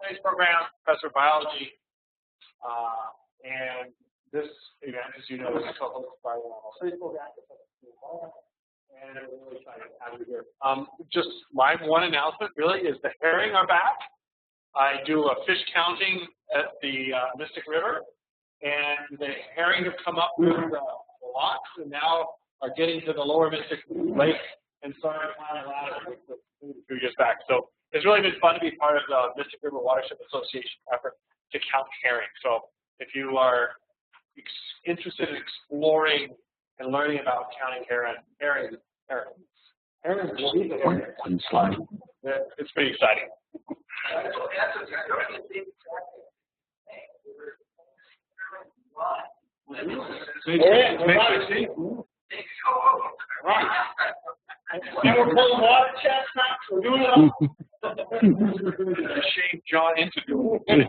Space Program, Professor of Biology, and this event, as you know, is co-hosted by the National Space Program, and we're really excited to have you here. Just my one announcement really is the herring are back. I do a fish counting at the Mystic River, and the herring have come up with the locks and now are getting to the lower Mystic Lake and started climbing ladder with a few years back. So it's really been fun to be part of the Mystic River Watershed Association effort to count herring. So if you are interested in exploring and learning about counting herring, it's pretty exciting. And we're pulling water chestnuts. We're doing it all. Shame John into doing it.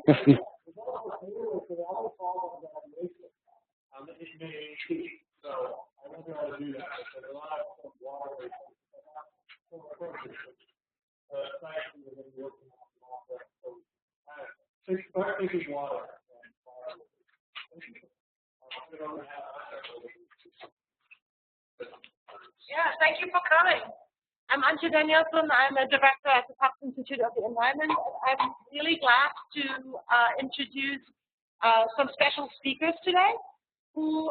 So I don't know how to do that. There's a lot of water. Water. Yeah, thank you for coming. I'm Antje Danielson. I'm a director at the Fox Institute of the Environment. I'm really glad to introduce some special speakers today who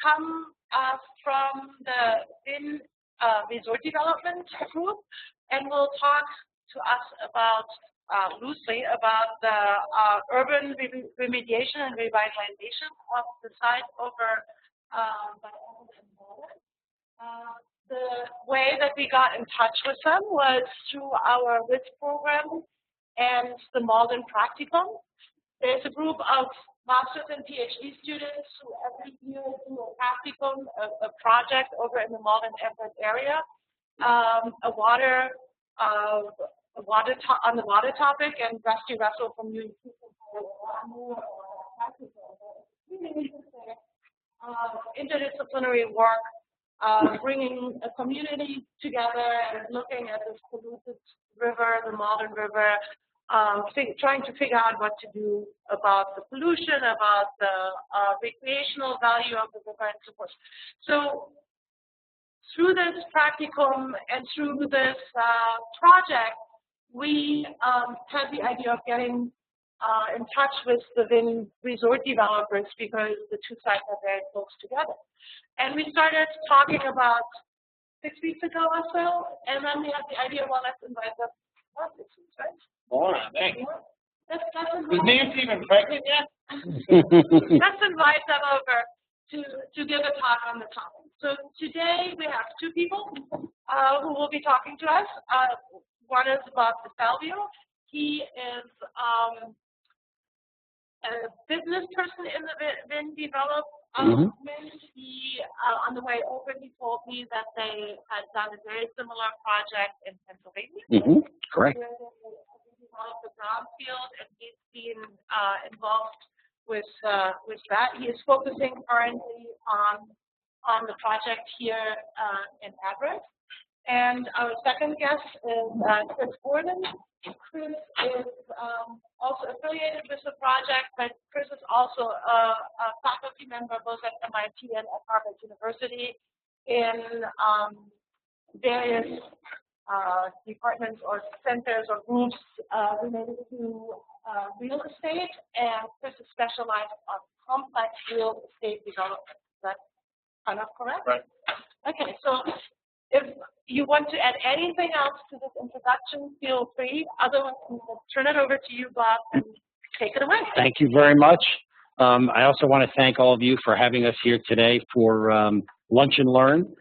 come from the Vin Resort Development Group and will talk to us about loosely about the urban remediation and revitalization of the site over by Evan and Malden. The way that we got in touch with them was through our WISP program and the Malden Practicum. There's a group of master's and PhD students who every year do a practicum, a project over in the Malden Everett area, on the water topic, and Rusty Russell from UNC interdisciplinary work, bringing a community together and looking at this polluted river, the Malden River, trying to figure out what to do about the pollution, about the recreational value of the river, and so forth. So through this practicum and through this project, we had the idea of getting in touch with the Vin Resort developers because the two sites are very close together. And we started talking about 6 weeks ago or so, and then we had the idea, well, let's invite them. 6 weeks, right? All right, thanks. Let's Is Nancy even pregnant yet? Let's invite them over to give a talk on the topic. So today we have two people who will be talking to us. One is Bob DeSalvio. He is a business person in the Vin development. He, on the way over, he told me that they had done a very similar project in Pennsylvania. Correct. Where they developed the brownfield, and he's been involved with that. He is focusing currently on the project here in Everett. And our second guest is Chris Gordon. Chris is also affiliated with the project, but Chris is also a faculty member both at MIT and at Harvard University in various departments or centers or groups related to real estate, and Chris is specialized on complex real estate development. Is that kind of correct? Right. Okay, so if you want to add anything else to this introduction, feel free. Otherwise, we'll turn it over to you, Bob, and take it away. Thank you very much. I also want to thank all of you for having us here today for Lunch and Learn.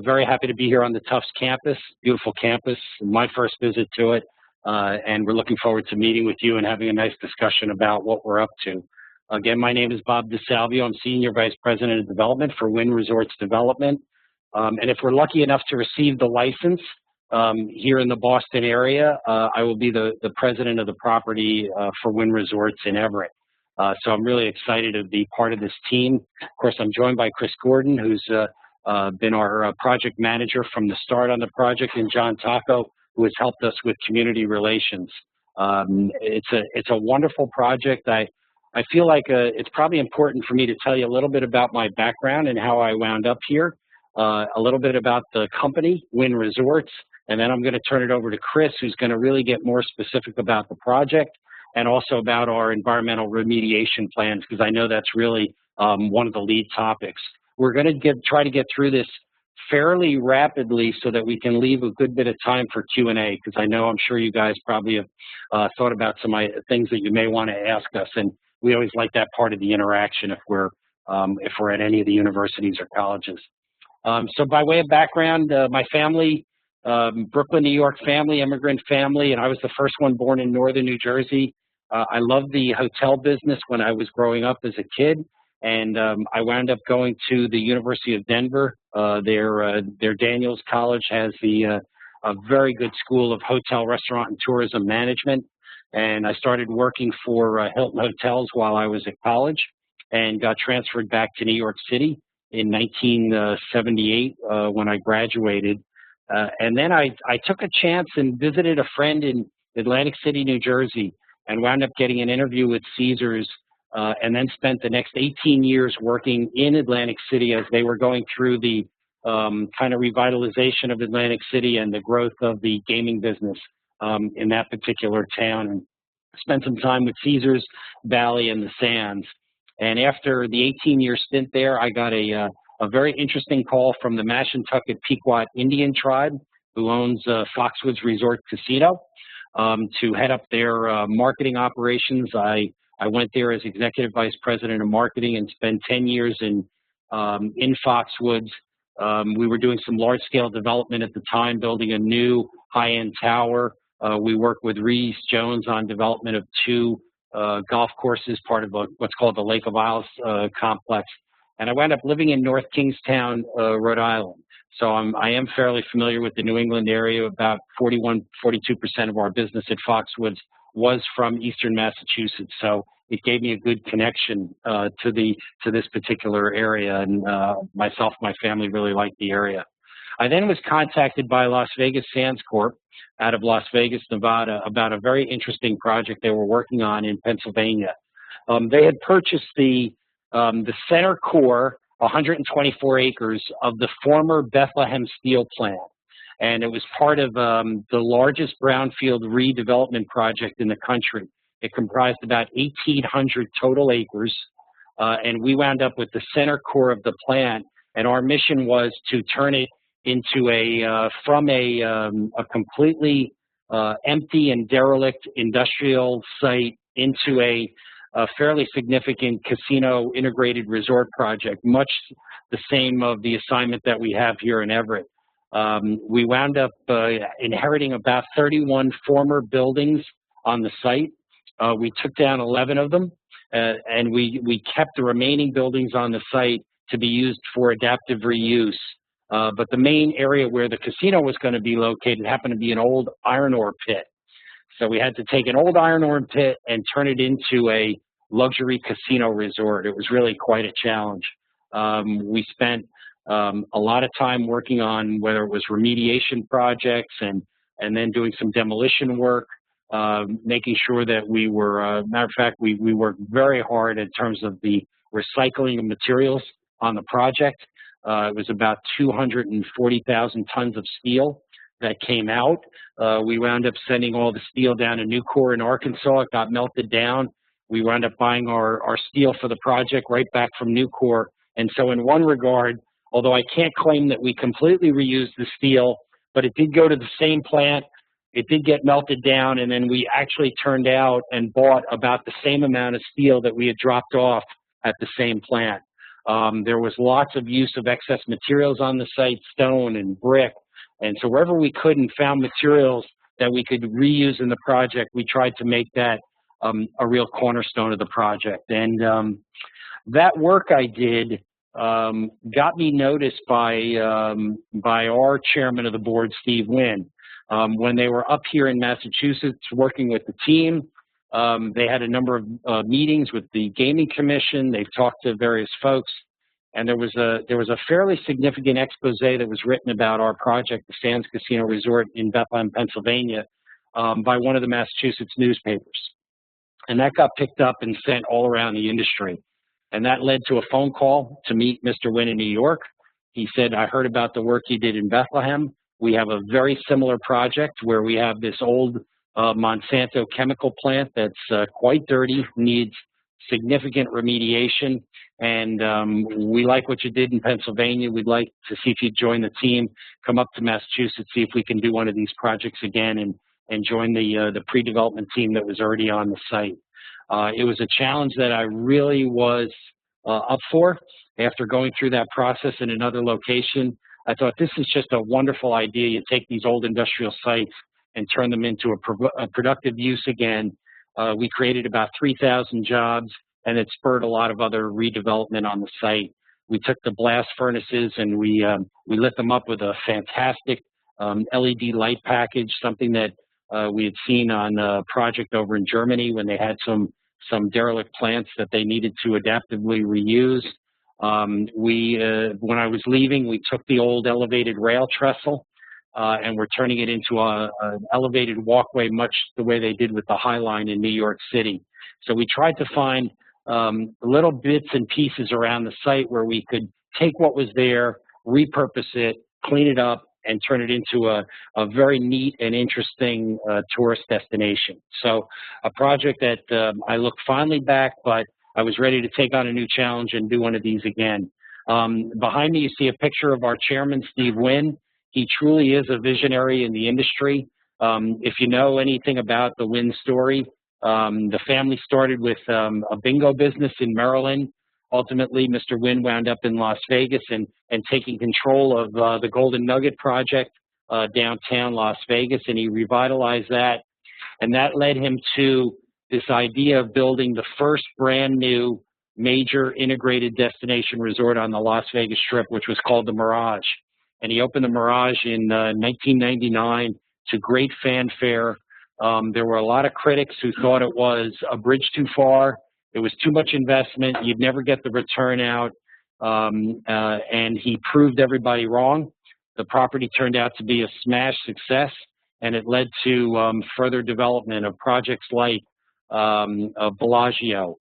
Very happy to be here on the Tufts campus, beautiful campus, my first visit to it, and we're looking forward to meeting with you and having a nice discussion about what we're up to. Again, my name is Bob DeSalvio. I'm Senior Vice President of Development for Wynn Resorts Development. And if we're lucky enough to receive the license here in the Boston area, I will be the president of the property for Wynn Resorts in Everett. So I'm really excited to be part of this team. Of course, I'm joined by Chris Gordon, who's been our project manager from the start on the project, and John Taco, who has helped us with community relations. It's a wonderful project. I feel like it's probably important for me to tell you a little bit about my background and how I wound up here, a little bit about the company, Wynn Resorts, and then I'm going to turn it over to Chris, who's going to really get more specific about the project and also about our environmental remediation plans, because I know that's really one of the lead topics. We're going to try to get through this fairly rapidly so that we can leave a good bit of time for Q&A, because I'm sure you guys probably have thought about some things that you may want to ask us, and we always like that part of the interaction if we're at any of the universities or colleges. So by way of background, my family, Brooklyn, New York family, immigrant family, and I was the first one born in northern New Jersey. I loved the hotel business when I was growing up as a kid, and I wound up going to the University of Denver. Their Daniels College has a very good school of hotel, restaurant, and tourism management. And I started working for Hilton Hotels while I was at college and got transferred back to New York City in 1978 when I graduated. And then I took a chance and visited a friend in Atlantic City, New Jersey, and wound up getting an interview with Caesars, and then spent the next 18 years working in Atlantic City as they were going through the kind of revitalization of Atlantic City and the growth of the gaming business in that particular town, and spent some time with Caesars, Bally, and the Sands. And after the 18-year stint there, I got a very interesting call from the Mashantucket Pequot Indian tribe, who owns Foxwoods Resort Casino, to head up their marketing operations. I went there as Executive Vice President of Marketing and spent 10 years in Foxwoods. We were doing some large-scale development at the time, building a new high-end tower. We worked with Rees Jones on development of 2 golf courses, part of what's called the Lake of Isles complex. And I wound up living in North Kingstown, Rhode Island. So I am fairly familiar with the New England area. About 41, 42% of our business at Foxwoods was from Eastern Massachusetts. So it gave me a good connection to this particular area. And myself, my family really liked the area. I then was contacted by Las Vegas Sands Corp out of Las Vegas, Nevada, about a very interesting project they were working on in Pennsylvania. They had purchased the center core, 124 acres, of the former Bethlehem Steel plant. And it was part of the largest brownfield redevelopment project in the country. It comprised about 1,800 total acres, and we wound up with the center core of the plant. And our mission was to turn it into from a completely empty and derelict industrial site into a fairly significant casino integrated resort project, much the same of the assignment that we have here in Everett. We wound up inheriting about 31 former buildings on the site. We took down 11 of them, and we kept the remaining buildings on the site to be used for adaptive reuse. But the main area where the casino was going to be located happened to be an old iron ore pit. So we had to take an old iron ore pit and turn it into a luxury casino resort. It was really quite a challenge. We spent a lot of time working on whether it was remediation projects and then doing some demolition work, making sure that we were, matter of fact, we worked very hard in terms of the recycling of materials on the project. It was about 240,000 tons of steel that came out. We wound up sending all the steel down to Nucor in Arkansas. It got melted down. We wound up buying our steel for the project right back from Nucor. And so in one regard, although I can't claim that we completely reused the steel, but it did go to the same plant, it did get melted down, and then we actually turned out and bought about the same amount of steel that we had dropped off at the same plant. There was lots of use of excess materials on the site, stone and brick. And so wherever we could and found materials that we could reuse in the project, we tried to make that a real cornerstone of the project. And that work I did got me noticed by our chairman of the board, Steve Wynn. When they were up here in Massachusetts working with the team, they had a number of meetings with the Gaming Commission. They've talked to various folks, and there was a fairly significant expose that was written about our project, the Sands Casino Resort in Bethlehem, Pennsylvania, by one of the Massachusetts newspapers. And that got picked up and sent all around the industry. And that led to a phone call to meet Mr. Wynn in New York. He said, I heard about the work you did in Bethlehem. We have a very similar project where we have this old Monsanto chemical plant that's quite dirty, needs significant remediation, and we like what you did in Pennsylvania. We'd like to see if you'd join the team, come up to Massachusetts, see if we can do one of these projects again and join the pre-development team that was already on the site. It was a challenge that I really was up for. After going through that process in another location, I thought this is just a wonderful idea. You take these old industrial sites and turn them into a productive use again. We created about 3,000 jobs, and it spurred a lot of other redevelopment on the site. We took the blast furnaces and we lit them up with a fantastic LED light package, something that we had seen on a project over in Germany when they had some derelict plants that they needed to adaptively reuse. When I was leaving, we took the old elevated rail trestle and we're turning it into an elevated walkway, much the way they did with the High Line in New York City. So we tried to find little bits and pieces around the site where we could take what was there, repurpose it, clean it up, and turn it into a very neat and interesting tourist destination. So a project that I look fondly back, but I was ready to take on a new challenge and do one of these again. Behind me, you see a picture of our chairman, Steve Wynn. He truly is a visionary in the industry. If you know anything about the Wynn story, the family started with a bingo business in Maryland. Ultimately, Mr. Wynn wound up in Las Vegas and taking control of the Golden Nugget project downtown Las Vegas, and he revitalized that. And that led him to this idea of building the first brand new major integrated destination resort on the Las Vegas Strip, which was called the Mirage. And he opened the Mirage in 1999 to great fanfare. There were a lot of critics who thought it was a bridge too far. It was too much investment. You'd never get the return out. And he proved everybody wrong. The property turned out to be a smash success, and it led to further development of projects like Bellagio,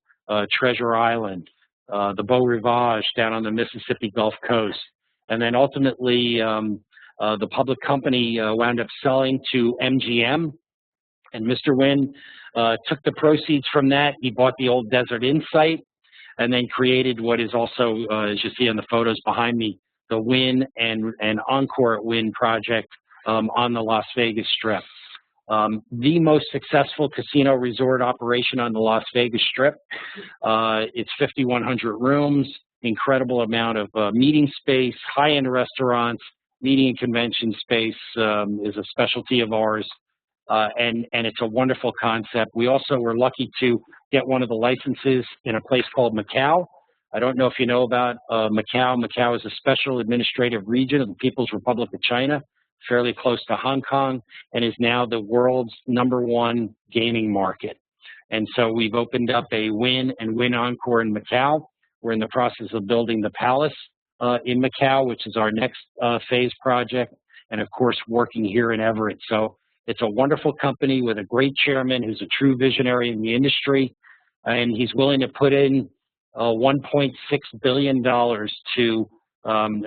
Treasure Island, the Beau Rivage down on the Mississippi Gulf Coast. And then ultimately, the public company wound up selling to MGM, and Mr. Wynn took the proceeds from that. He bought the old Desert Inn site and then created what is also, as you see in the photos behind me, the Wynn and Encore at Wynn project on the Las Vegas Strip. The most successful casino resort operation on the Las Vegas Strip. It's 5,100 rooms, incredible amount of meeting space, high-end restaurants, meeting and convention space is a specialty of ours. And it's a wonderful concept. We also were lucky to get one of the licenses in a place called Macau. I don't know if you know about Macau. Macau is a special administrative region of the People's Republic of China, fairly close to Hong Kong, and is now the world's #1 gaming market. And so we've opened up a Wynn and Wynn Encore in Macau. We're in the process of building the Palace in Macau, which is our next phase project, and of course working here in Everett. So it's a wonderful company with a great chairman who's a true visionary in the industry, and he's willing to put in $1.6 billion to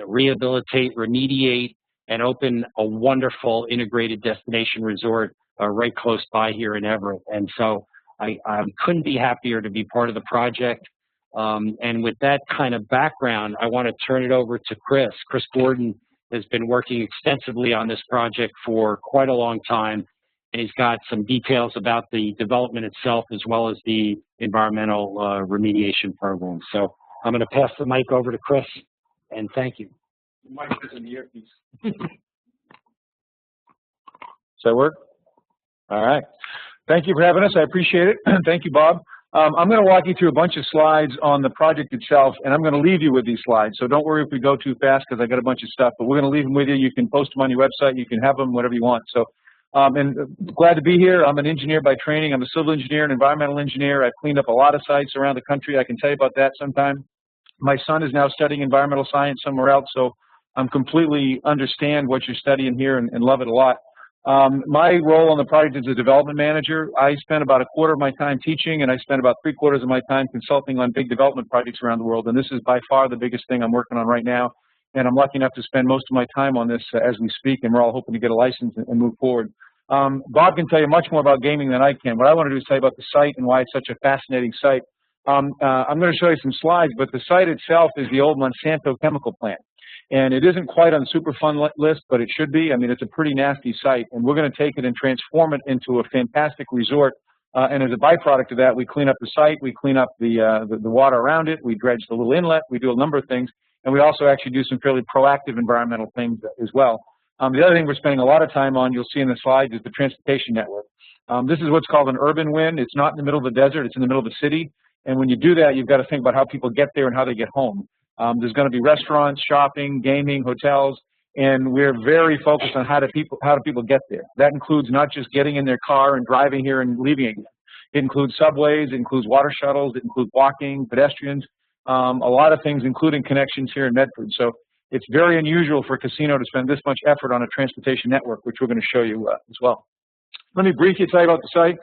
rehabilitate, remediate, and open a wonderful integrated destination resort right close by here in Everett. And so I couldn't be happier to be part of the project. And with that kind of background, I want to turn it over to Chris. Chris Gordon has been working extensively on this project for quite a long time, and he's got some details about the development itself as well as the environmental remediation program. So I'm going to pass the mic over to Chris, and thank you. The mic is in the earpiece. Does that work? All right. Thank you for having us. I appreciate it. Thank you, Bob. I'm going to walk you through a bunch of slides on the project itself, and I'm going to leave you with these slides. So don't worry if we go too fast because I got a bunch of stuff, but we're going to leave them with you. You can post them on your website. You can have them, whatever you want. So, and glad to be here. I'm an engineer by training. I'm a civil engineer and environmental engineer. I've cleaned up a lot of sites around the country. I can tell you about that sometime. My son is now studying environmental science somewhere else, so I'm completely understand what you're studying here and love it a lot. My role on the project is a development manager. I spend about a quarter of my time teaching, and I spend about 3/4 of my time consulting on big development projects around the world. And this is by far the biggest thing I'm working on right now. And I'm lucky enough to spend most of my time on this as we speak, and we're all hoping to get a license and move forward. Bob can tell you much more about gaming than I can. What I want to do is tell you about the site and why it's such a fascinating site. I'm going to show you some slides, but the site itself is the old Monsanto chemical plant. And it isn't quite on the Superfund list, but it should be. I mean, it's a pretty nasty site, and we're going to take it and transform it into a fantastic resort. And as a byproduct of that, we clean up the site, we clean up the water around it, we dredge the little inlet, we do a number of things, and we also actually do some fairly proactive environmental things as well. The other thing we're spending a lot of time on, you'll see in the slides, is the transportation network. This is what's called an urban win. It's not in the middle of the desert, it's in the middle of the city. And when you do that, you've got to think about how people get there and how they get home. There's going to be restaurants, shopping, gaming, hotels, and we're very focused on how do people get there. That includes not just getting in their car and driving here and leaving again. It includes subways, it includes water shuttles, it includes walking, pedestrians, a lot of things, including connections here in Medford. So it's very unusual for a casino to spend this much effort on a transportation network, which we're going to show you as well. Let me briefly tell you about the site.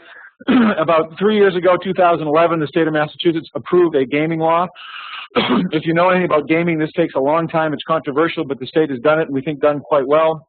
About 3 years ago, 2011, the state of Massachusetts approved a gaming law. If you know anything about gaming, this takes a long time. It's controversial, but the state has done it, and we think done quite well.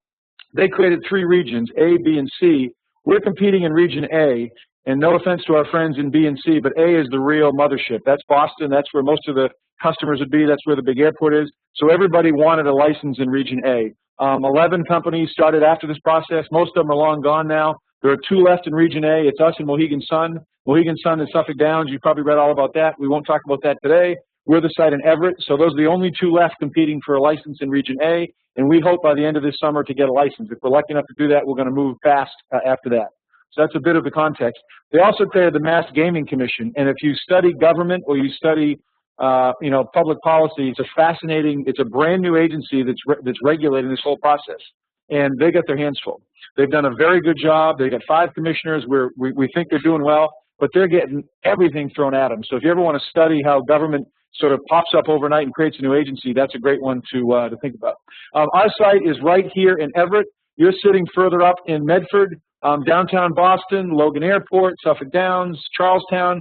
They created 3 regions, A, B, and C. We're competing in Region A, and no offense to our friends in B and C, but A is the real mothership. That's Boston. That's where most of the customers would be. That's where the big airport is. So everybody wanted a license in Region A. 11 companies started after this process. Most of them are long gone now. There are 2 left in Region A. It's us and Mohegan Sun. Mohegan Sun and Suffolk Downs. You probably read all about that. We won't talk about that today. We're the site in Everett. So those are the only 2 left competing for a license in Region A. And we hope by the end of this summer to get a license. If we're lucky enough to do that, we're going to move fast after that. So that's a bit of the context. They also created the Mass Gaming Commission. And if you study government or you study public policy, it's a brand new agency that's regulating this whole process. And they got their hands full. They've done a very good job. They've got 5 commissioners. We think they're doing well, but they're getting everything thrown at them. So if you ever want to study how government sort of pops up overnight and creates a new agency, that's a great one to think about. Our site is right here in Everett. You're sitting further up in Medford, downtown Boston, Logan Airport, Suffolk Downs, Charlestown.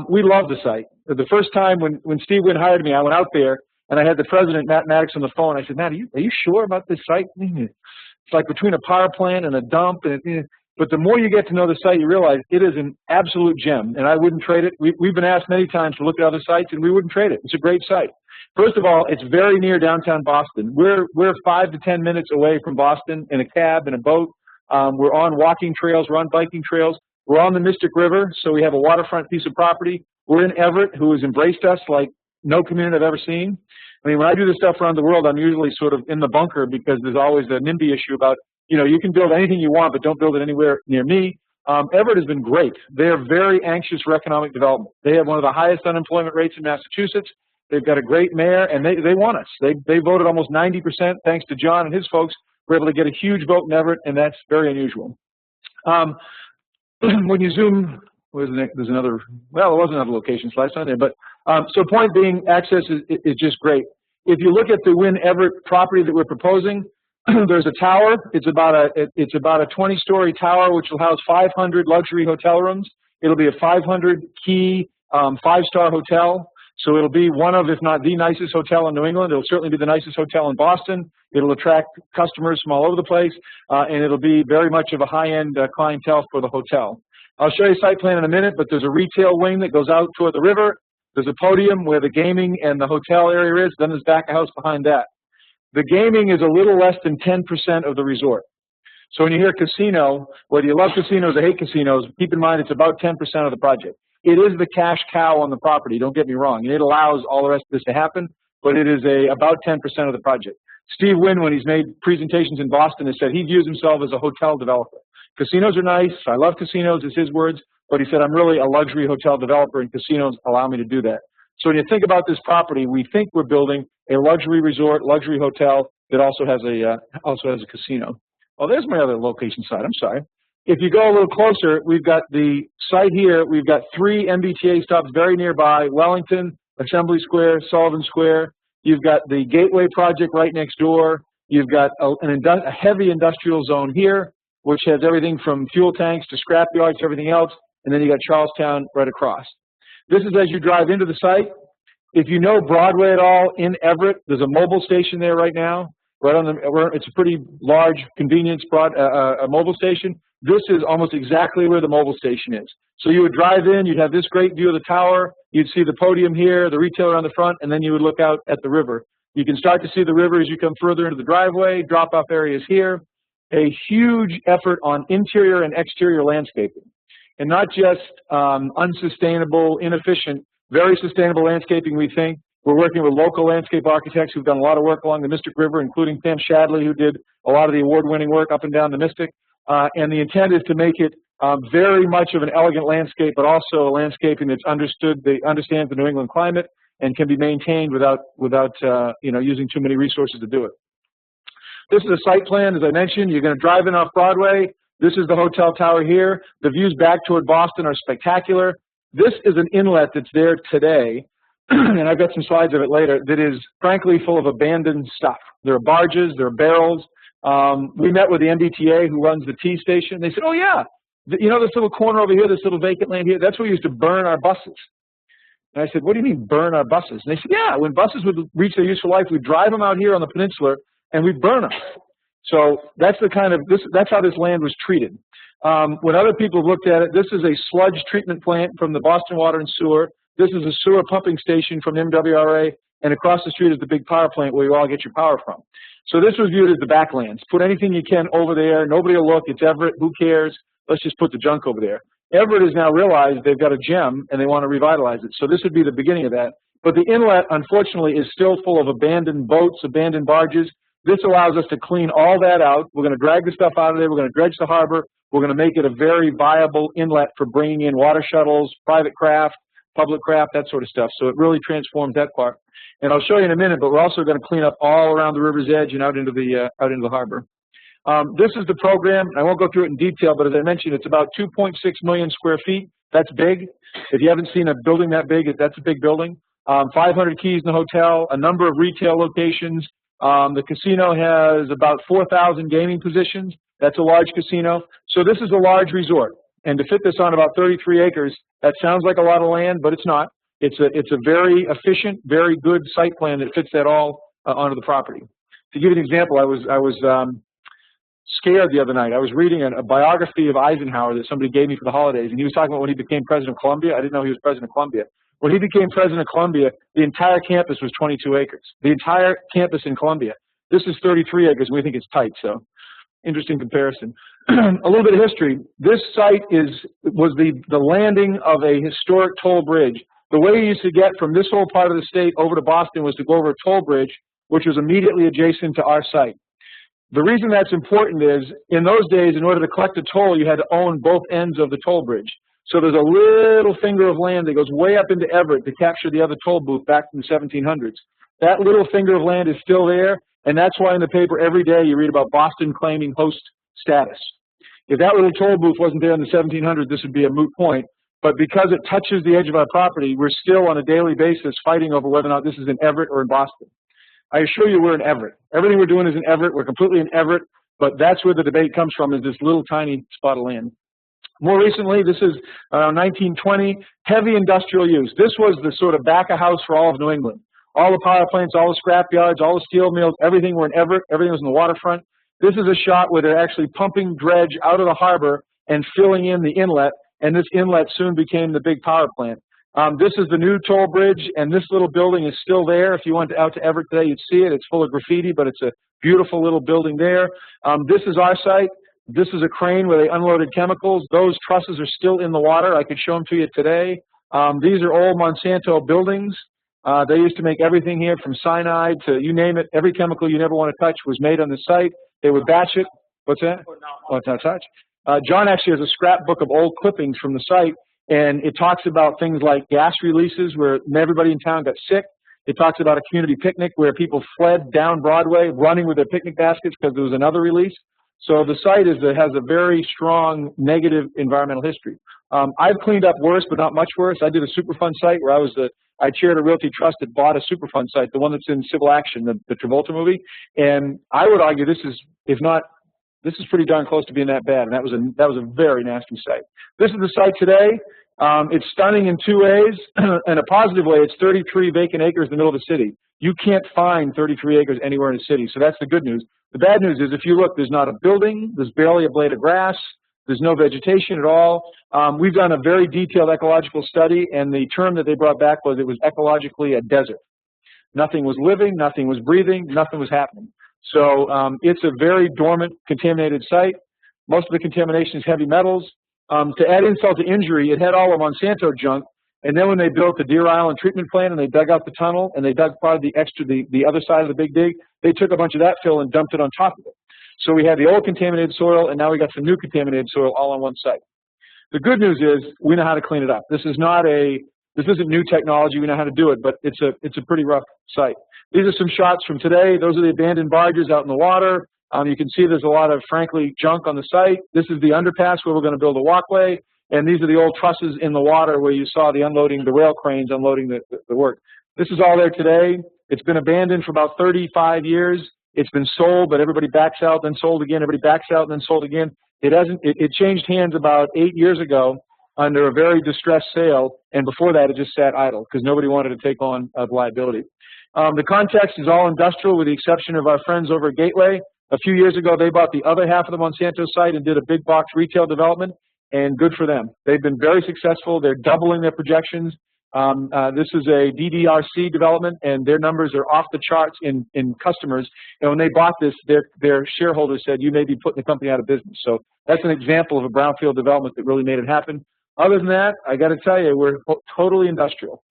We love the site. The first time when Steve Wynn hired me, I went out there and I had the president, Matt Maddox, on the phone. I said, Matt, are you sure about this site? It's like between a power plant and a dump. But the more you get to know the site, you realize it is an absolute gem, and I wouldn't trade it. We've been asked many times to look at other sites, and we wouldn't trade it. It's a great site. First of all, it's very near downtown Boston. We're 5 to 10 minutes away from Boston in a cab, in a boat. We're on walking trails. We're on biking trails. We're on the Mystic River, so we have a waterfront piece of property. We're in Everett, who has embraced us like no community I've ever seen. I mean, when I do this stuff around the world, I'm usually sort of in the bunker because there's always the NIMBY issue about, you can build anything you want, but don't build it anywhere near me. Everett has been great. They are very anxious for economic development. They have one of the highest unemployment rates in Massachusetts. They've got a great mayor, and they want us. They voted almost 90%, thanks to John and his folks. We're able to get a huge vote in Everett, and that's very unusual. When you zoom, there's another, well, there was another location slide on there, but so point being, access is just great. If you look at the Wynn Everett property that we're proposing, there's a tower. It's about a 20-story tower which will house 500 luxury hotel rooms. It'll be a 500-key 5-star hotel. So it'll be one of, if not the nicest hotel in New England. It'll certainly be the nicest hotel in Boston. It'll attract customers from all over the place, and it'll be very much of a high-end clientele for the hotel. I'll show you a site plan in a minute, but there's a retail wing that goes out toward the river. There's a podium where the gaming and the hotel area is. Then there's back a house behind that. The gaming is a little less than 10% of the resort. So when you hear casino, whether you love casinos or hate casinos, keep in mind it's about 10% of the project. It is the cash cow on the property, don't get me wrong. It allows all the rest of this to happen, but it is about 10% of the project. Steve Wynn, when he's made presentations in Boston, has said he views himself as a hotel developer. Casinos are nice. I love casinos, is his words. But he said, I'm really a luxury hotel developer, and casinos allow me to do that. So when you think about this property, we think we're building a luxury resort, luxury hotel that also has a casino. Oh, there's my other location site. I'm sorry. If you go a little closer, we've got the site here. We've got 3 MBTA stops very nearby: Wellington, Assembly Square, Sullivan Square. You've got the Gateway project right next door. You've got a heavy industrial zone here. which has everything from fuel tanks to scrap yards to everything else, and then you got Charlestown right across. This is as you drive into the site. If you know Broadway at all in Everett, there's a mobile station there right now. Right on the, it's a pretty large convenience a mobile station. This is almost exactly where the mobile station is. So you would drive in, you'd have this great view of the tower, you'd see the podium here, the retailer on the front, and then you would look out at the river. You can start to see the river as you come further into the driveway, drop-off areas here. A huge effort on interior and exterior landscaping. And not just unsustainable, inefficient, very sustainable landscaping, we think. We're working with local landscape architects who've done a lot of work along the Mystic River, including Pam Shadley, who did a lot of the award-winning work up and down the Mystic. And the intent is to make it very much of an elegant landscape, but also a landscaping that's understands the New England climate and can be maintained without using too many resources to do it. This is a site plan, as I mentioned. You're going to drive in off Broadway. This is the hotel tower here. The views back toward Boston are spectacular. This is an inlet that's there today, and I've got some slides of it later, that is frankly full of abandoned stuff. There are barges, there are barrels. We met with the MBTA who runs the T station. They said, oh yeah, you know this little corner over here, this little vacant land here, that's where we used to burn our buses. And I said, what do you mean burn our buses? And they said, yeah, when buses would reach their useful life, we'd drive them out here on the peninsula and we'd burn them. So that's the kind of, that's how this land was treated. When other people have looked at it, this is a sludge treatment plant from the Boston Water and Sewer. This is a sewer pumping station from MWRA, and across the street is the big power plant where you all get your power from. So this was viewed as the backlands. Put anything you can over there. Nobody will look. It's Everett. Who cares? Let's just put the junk over there. Everett has now realized they've got a gem and they want to revitalize it. So this would be the beginning of that. But the inlet, unfortunately, is still full of abandoned boats, abandoned barges. This allows us to clean all that out. We're going to drag the stuff out of there. We're going to dredge the harbor. We're going to make it a very viable inlet for bringing in water shuttles, private craft, public craft, that sort of stuff. So it really transforms that part. And I'll show you in a minute, but we're also going to clean up all around the river's edge and out into the harbor. This is the program. I won't go through it in detail, but as I mentioned, it's about 2.6 million square feet. That's big. If you haven't seen a building that big, that's a big building. 500 keys in the hotel, a number of retail locations. The casino has about 4,000 gaming positions. That's a large casino. So this is a large resort. And to fit this on about 33 acres, that sounds like a lot of land, but it's not. It's a very efficient, very good site plan that fits that all onto the property. To give you an example, I was scared the other night. I was reading a biography of Eisenhower that somebody gave me for the holidays, and he was talking about when he became president of Columbia. I didn't know he was president of Columbia. When he became president of Columbia, the entire campus was 22 acres. The entire campus in Columbia. This is 33 acres, and we think it's tight, so interesting comparison. A little bit of history. This site was the landing of a historic toll bridge. The way you used to get from this whole part of the state over to Boston was to go over a toll bridge, which was immediately adjacent to our site. The reason that's important is, in those days, in order to collect a toll, you had to own both ends of the toll bridge. So there's a little finger of land that goes way up into Everett to capture the other toll booth back from the 1700s. That little finger of land is still there, and that's why in the paper every day you read about Boston claiming host status. If that little toll booth wasn't there in the 1700s, this would be a moot point. But because it touches the edge of our property, we're still on a daily basis fighting over whether or not this is in Everett or in Boston. I assure you we're in Everett. Everything we're doing is in Everett. We're completely in Everett, but that's where the debate comes from, is this little tiny spot of land. More recently, this is around 1920, heavy industrial use. This was the sort of back of house for all of New England. All the power plants, all the scrap yards, all the steel mills, everything were in Everett. Everything was in the waterfront. This is a shot where they're actually pumping dredge out of the harbor and filling in the inlet, and this inlet soon became the big power plant. This is the new toll bridge, and this little building is still there. If you went out to Everett today, you'd see it. It's full of graffiti, but it's a beautiful little building there. This is our site. This is a crane where they unloaded chemicals. Those trusses are still in the water. I could show them to you today. These are old Monsanto buildings. They used to make everything here from cyanide to you name it. Every chemical you never want to touch was made on the site. They would batch it. What's that? Oh, it's not touch. John actually has a scrapbook of old clippings from the site, and it talks about things like gas releases where everybody in town got sick. It talks about a community picnic where people fled down Broadway running with their picnic baskets because there was another release. So the site has a very strong negative environmental history. I've cleaned up worse, but not much worse. I did a Superfund site where I chaired a realty trust that bought a Superfund site, the one that's in Civil Action, the Travolta movie. And I would argue this is, if not This is pretty darn close to being that bad, and that was a very nasty site. This is the site today. It's stunning in two ways. In a positive way, it's 33 vacant acres in the middle of the city. You can't find 33 acres anywhere in the city, so that's the good news. The bad news is if you look, there's not a building, there's barely a blade of grass, there's no vegetation at all. We've done a very detailed ecological study, and the term that they brought back was it was ecologically a desert. Nothing was living, nothing was breathing, nothing was happening. So it's a very dormant, contaminated site. Most of the contamination is heavy metals. To add insult to injury, it had all the Monsanto junk, and then when they built the Deer Island treatment plant and they dug out the tunnel and they dug part of the other side of the big dig, they took a bunch of that fill and dumped it on top of it. So we had the old contaminated soil, and now we got some new contaminated soil all on one site. The good news is we know how to clean it up. This isn't new technology. We know how to do it, but it's a pretty rough site. These are some shots from today. Those are the abandoned barges out in the water. You can see there's a lot of, frankly, junk on the site. This is the underpass where we're going to build a walkway, and these are the old trusses in the water where you saw the rail cranes unloading the work. This is all there today. It's been abandoned for about 35 years. It's been sold, but everybody backs out, then sold again. Everybody backs out, and then sold again. It changed hands about 8 years ago under a very distressed sale, and before that, it just sat idle because nobody wanted to take on the liability. The context is all industrial with the exception of our friends over at Gateway. A few years ago, they bought the other half of the Monsanto site and did a big box retail development, and good for them. They've been very successful. They're doubling their projections. This is a DDRC development, and their numbers are off the charts in customers. And when they bought this, their shareholders said, you may be putting the company out of business. So that's an example of a brownfield development that really made it happen. Other than that, I got to tell you, we're totally industrial.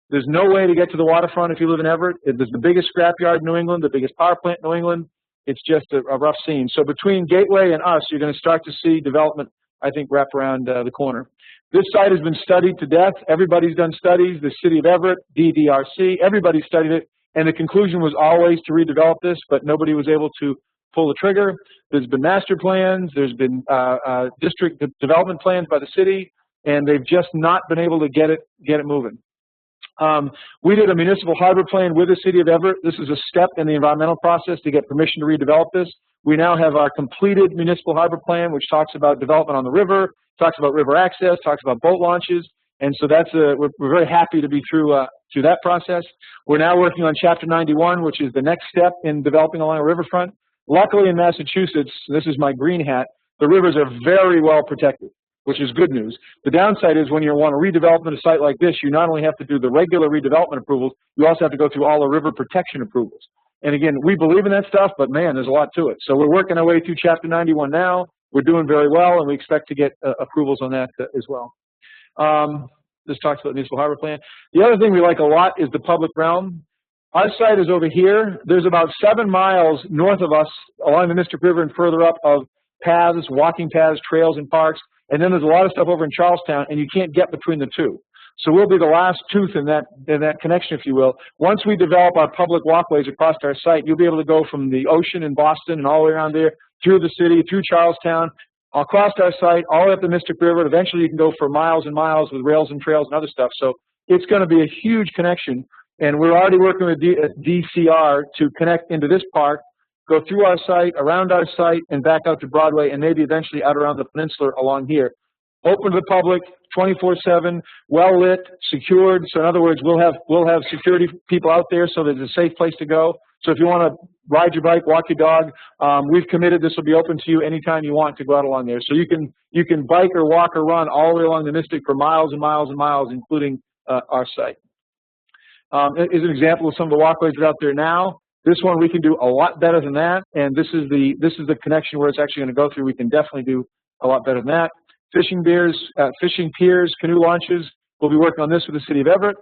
There's no way to get to the waterfront if you live in Everett. There's the biggest scrapyard in New England, the biggest power plant in New England. It's just a rough scene. So between Gateway and us, you're going to start to see development, I think, wrap around the corner. This site has been studied to death. Everybody's done studies. The city of Everett, DDRC, everybody studied it. And the conclusion was always to redevelop this, but nobody was able to pull the trigger. There's been master plans. There's been district development plans by the city, and they've just not been able to get it moving. We did a municipal harbor plan with the city of Everett. This is a step in the environmental process to get permission to redevelop this. We now have our completed municipal harbor plan, which talks about development on the river, talks about river access, talks about boat launches, and so that's we're very happy to be through that process. We're now working on Chapter 91, which is the next step in developing along a riverfront. Luckily in Massachusetts, this is my green hat, the rivers are very well protected, which is good news. The downside is when you want to redevelop a site like this, you not only have to do the regular redevelopment approvals, you also have to go through all the river protection approvals. And again, we believe in that stuff, but man, there's a lot to it. So we're working our way through Chapter 91 now. We're doing very well, and we expect to get approvals on that as well. This talks about the municipal harbor plan. The other thing we like a lot is the public realm. Our site is over here. There's about 7 miles north of us along the Mystic River and further up of paths, walking paths, trails, and parks. And then there's a lot of stuff over in Charlestown, and you can't get between the two. So we'll be the last tooth in that connection, if you will. Once we develop our public walkways across our site, you'll be able to go from the ocean in Boston and all the way around there, through the city, through Charlestown, across our site, all the way up the Mystic River. And eventually you can go for miles and miles with rails and trails and other stuff. So it's going to be a huge connection. And we're already working with DCR to connect into this park, go through our site, around our site, and back out to Broadway, and maybe eventually out around the peninsula along here. Open to the public, 24/7, well lit, secured. So in other words, we'll have security people out there so that it's a safe place to go. So if you want to ride your bike, walk your dog, we've committed this will be open to you anytime you want to go out along there. So you can bike or walk or run all the way along the Mystic for miles and miles and miles, including our site. Is an example of some of the walkways that are out there now. This one we can do a lot better than that, and this is the connection where it's actually going to go through. We can definitely do a lot better than that. Fishing piers, canoe launches. We'll be working on this with the city of Everett.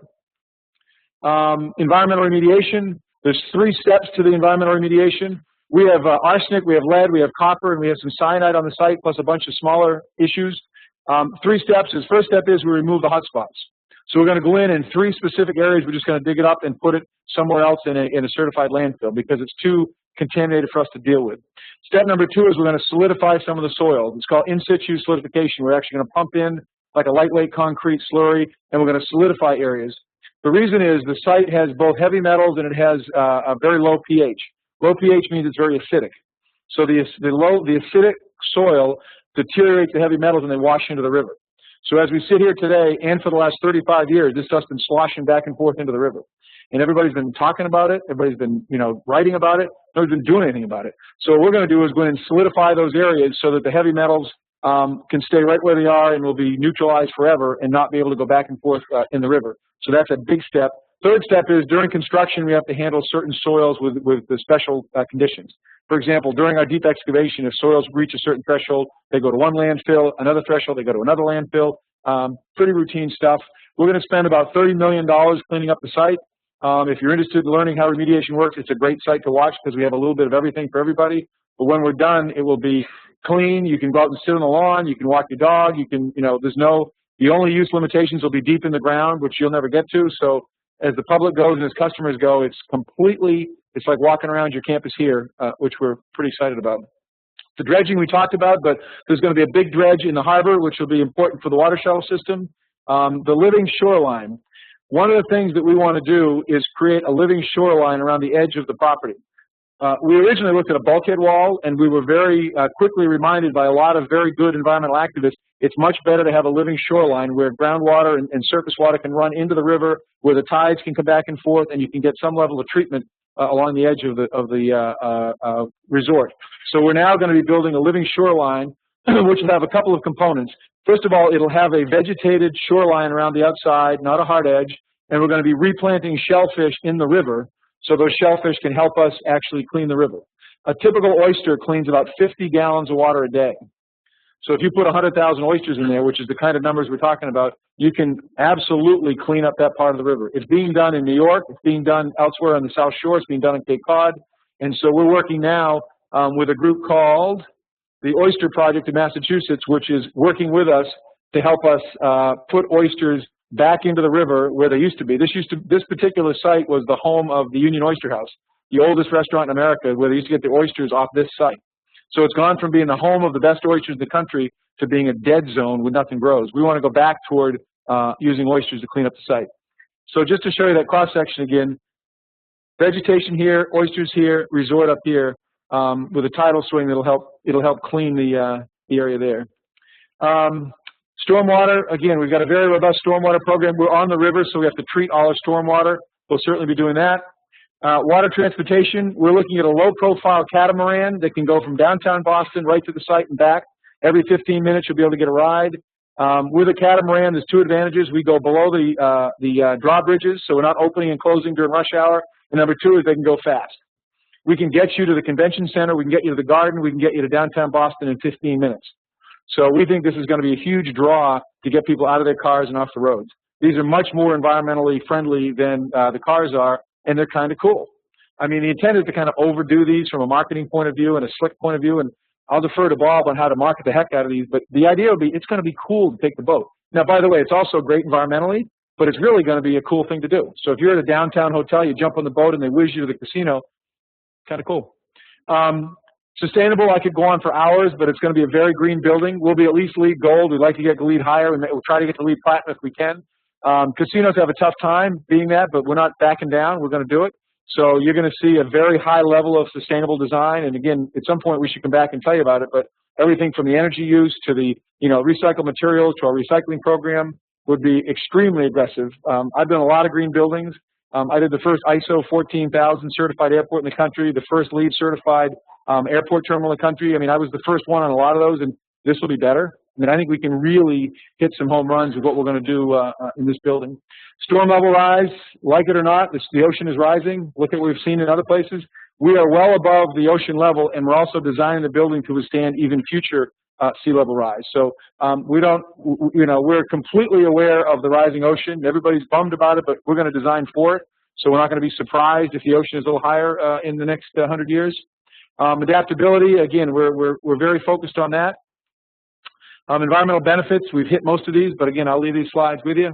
Environmental remediation. There's 3 steps to the environmental remediation. We have arsenic, we have lead, we have copper, and we have some cyanide on the site, plus a bunch of smaller issues. 3 steps. The first step is we remove the hot spots. So we're going to go in 3 specific areas. We're just going to dig it up and put it somewhere else in a certified landfill because it's too contaminated for us to deal with. Step number 2 is we're going to solidify some of the soil. It's called in situ solidification. We're actually going to pump in like a lightweight concrete slurry, and we're going to solidify areas. The reason is the site has both heavy metals and it has a very low pH. Low pH means it's very acidic. So the acidic soil deteriorates the heavy metals and they wash into the river. So as we sit here today, and for the last 35 years, this stuff's been sloshing back and forth into the river. And everybody's been talking about it. Everybody's been, writing about it. Nobody's been doing anything about it. So what we're going to do is go in and solidify those areas so that the heavy metals can stay right where they are and will be neutralized forever and not be able to go back and forth in the river. So that's a big step. Third step is during construction, we have to handle certain soils with the special conditions. For example, during our deep excavation, if soils reach a certain threshold, they go to one landfill, another threshold, they go to another landfill. Pretty routine stuff. We're going to spend about $30 million cleaning up the site. If you're interested in learning how remediation works, it's a great site to watch because we have a little bit of everything for everybody. But when we're done, it will be clean. You can go out and sit on the lawn. You can walk your dog. You can, the only use limitations will be deep in the ground, which you'll never get to. So as the public goes and as customers go, it's like walking around your campus here, which we're pretty excited about. The dredging we talked about, but there's going to be a big dredge in the harbor, which will be important for the water shuttle system. The living shoreline. One of the things that we want to do is create a living shoreline around the edge of the property. We originally looked at a bulkhead wall, and we were very quickly reminded by a lot of very good environmental activists, it's much better to have a living shoreline where groundwater and surface water can run into the river, where the tides can come back and forth, and you can get some level of treatment along the edge of the resort. So we're now going to be building a living shoreline, which will have a couple of components. First of all, it'll have a vegetated shoreline around the outside, not a hard edge, and we're going to be replanting shellfish in the river, so those shellfish can help us actually clean the river. A typical oyster cleans about 50 gallons of water a day. So if you put 100,000 oysters in there, which is the kind of numbers we're talking about, you can absolutely clean up that part of the river. It's being done in New York. It's being done elsewhere on the South Shore. It's being done in Cape Cod. And so we're working now with a group called the Oyster Project in Massachusetts, which is working with us to help us put oysters back into the river where they used to be. This particular site was the home of the Union Oyster House, the oldest restaurant in America, where they used to get the oysters off this site. So it's gone from being the home of the best oysters in the country to being a dead zone where nothing grows. We want to go back toward using oysters to clean up the site. So just to show you that cross-section again, vegetation here, oysters here, resort up here, with a tidal swing that'll help clean the area there. Stormwater, again, we've got a very robust stormwater program. We're on the river, so we have to treat all our stormwater. We'll certainly be doing that. Water transportation, we're looking at a low-profile catamaran that can go from downtown Boston right to the site and back. Every 15 minutes, you'll be able to get a ride. With a catamaran, there's two advantages. We go below the drawbridges, so we're not opening and closing during rush hour. And number two is they can go fast. We can get you to the convention center. We can get you to the garden. We can get you to downtown Boston in 15 minutes. So we think this is going to be a huge draw to get people out of their cars and off the roads. These are much more environmentally friendly than the cars are, and they're kind of cool. I mean, the intent is to kind of overdo these from a marketing point of view and a slick point of view, and I'll defer to Bob on how to market the heck out of these, but the idea would be it's going to be cool to take the boat. Now, by the way, it's also great environmentally, but it's really going to be a cool thing to do. So if you're at a downtown hotel, you jump on the boat and they whiz you to the casino, kind of cool. Sustainable, I could go on for hours, but it's going to be a very green building. We'll be at least LEED Gold. We'd like to get the LEED higher, and we'll try to get to LEED Platinum if we can. Casinos have a tough time being that, but we're not backing down. We're going to do it. So you're going to see a very high level of sustainable design. And again, at some point we should come back and tell you about it, but everything from the energy use to the recycled materials to our recycling program would be extremely aggressive. I've done a lot of green buildings. I did the first ISO 14000 certified airport in the country, the first LEED certified airport terminal in the country. I mean, I was the first one on a lot of those, and this will be better. I mean, I think we can really hit some home runs with what we're going to do in this building. Storm level rise, like it or not, the ocean is rising. Look at what we've seen in other places. We are well above the ocean level, and we're also designing the building to withstand even future sea level rise. So we're completely aware of the rising ocean. Everybody's bummed about it, but we're going to design for it. So we're not going to be surprised if the ocean is a little higher in the next 100 years. Adaptability, again, we're very focused on that. Environmental benefits, we've hit most of these, but again, I'll leave these slides with you.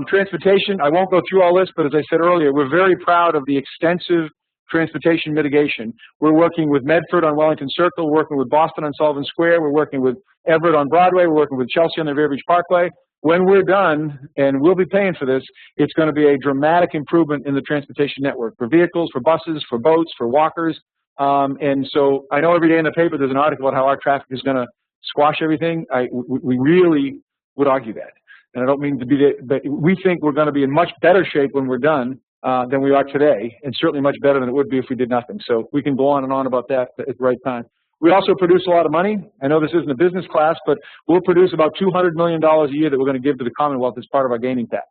Transportation, I won't go through all this, but as I said earlier, we're very proud of the extensive transportation mitigation. We're working with Medford on Wellington Circle, we're working with Boston on Sullivan Square, we're working with Everett on Broadway, we're working with Chelsea on the Revere Beach Parkway. When we're done, and we'll be paying for this, it's going to be a dramatic improvement in the transportation network for vehicles, for buses, for boats, for walkers. And so I know every day in the paper there's an article about how our traffic is going to squash everything. We really would argue that. And I don't mean to be that, but we think we're going to be in much better shape when we're done than we are today, and certainly much better than it would be if we did nothing. So we can go on and on about that at the right time. We also produce a lot of money. I know this isn't a business class, but we'll produce about $200 million a year that we're going to give to the Commonwealth as part of our gaming tax.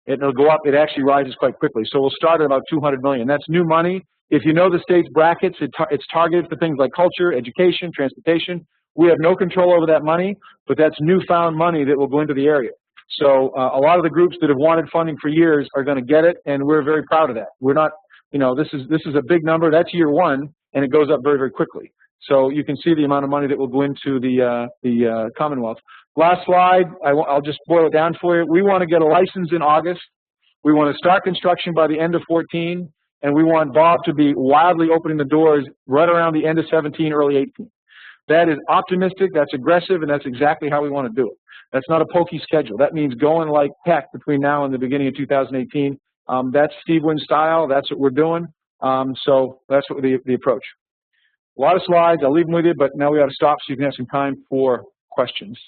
It'll go up. It actually rises quite quickly. So we'll start at about $200 million. That's new money. If you know the state's brackets, it's targeted for things like culture, education, transportation. We have no control over that money, but that's newfound money that will go into the area. So a lot of the groups that have wanted funding for years are going to get it, and we're very proud of that. We're not, you know, this is a big number. That's year one, and it goes up very, very quickly. So you can see the amount of money that will go into the Commonwealth. Last slide, I'll just boil it down for you. We want to get a license in August. We want to start construction by the end of 14, and we want Bob to be wildly opening the doors right around the end of 17, early 18. That is optimistic, that's aggressive, and that's exactly how we want to do it. That's not a pokey schedule. That means going like heck between now and the beginning of 2018. That's Steve Wynn's style. That's what we're doing. So that's what the approach. A lot of slides. I'll leave them with you, but now we ought to stop so you can have some time for questions.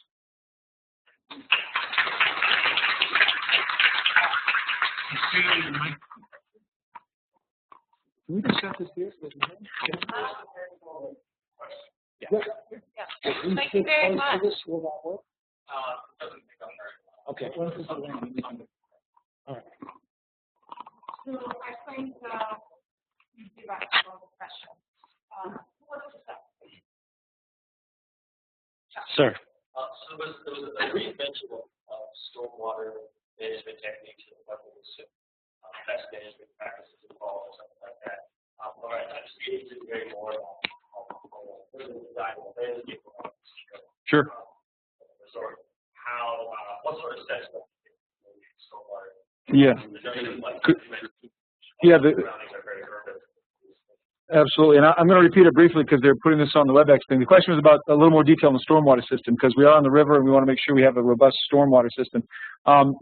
Can we just set this here? Yeah. Thank you very much. Okay. So I think you'd be right for all the questions. Who wants to start? Sir. So there was a brief mention of stormwater management techniques and what was best management practices involved or something like that. All right, I just need to hear more about Sure. Resort. How, what sort of steps stormwater? Yeah. Yeah. Absolutely, and I'm going to repeat it briefly because they're putting this on the WebEx thing. The question was about a little more detail on the stormwater system because we are on the river and we want to make sure we have a robust stormwater system.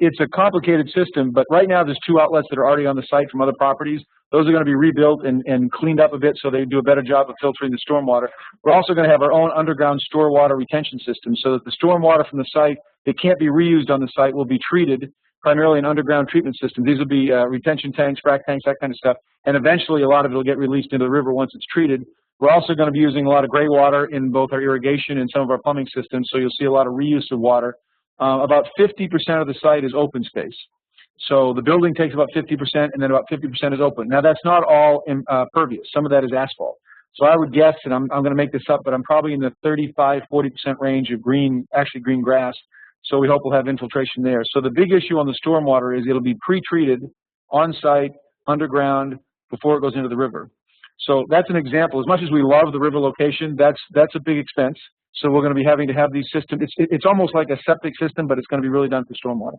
It's a complicated system, but right now there's 2 outlets that are already on the site from other properties. Those are going to be rebuilt and cleaned up a bit so they do a better job of filtering the stormwater. We're also going to have our own underground store water retention system so that the stormwater from the site that can't be reused on the site will be treated primarily an underground treatment system. These will be retention tanks, frac tanks, that kind of stuff. And eventually a lot of it will get released into the river once it's treated. We're also going to be using a lot of gray water in both our irrigation and some of our plumbing systems, so you'll see a lot of reuse of water. About 50% of the site is open space. So the building takes about 50% and then about 50% is open. Now that's not all pervious. Some of that is asphalt. So I would guess, and I'm going to make this up, but I'm probably in the 35–40% range of green grass. So we hope we'll have infiltration there. So the big issue on the stormwater is it'll be pre-treated on-site, underground, before it goes into the river. So that's an example. As much as we love the river location, that's a big expense. So we're going to be having to have these systems. It's almost like a septic system, but it's going to be really done for stormwater.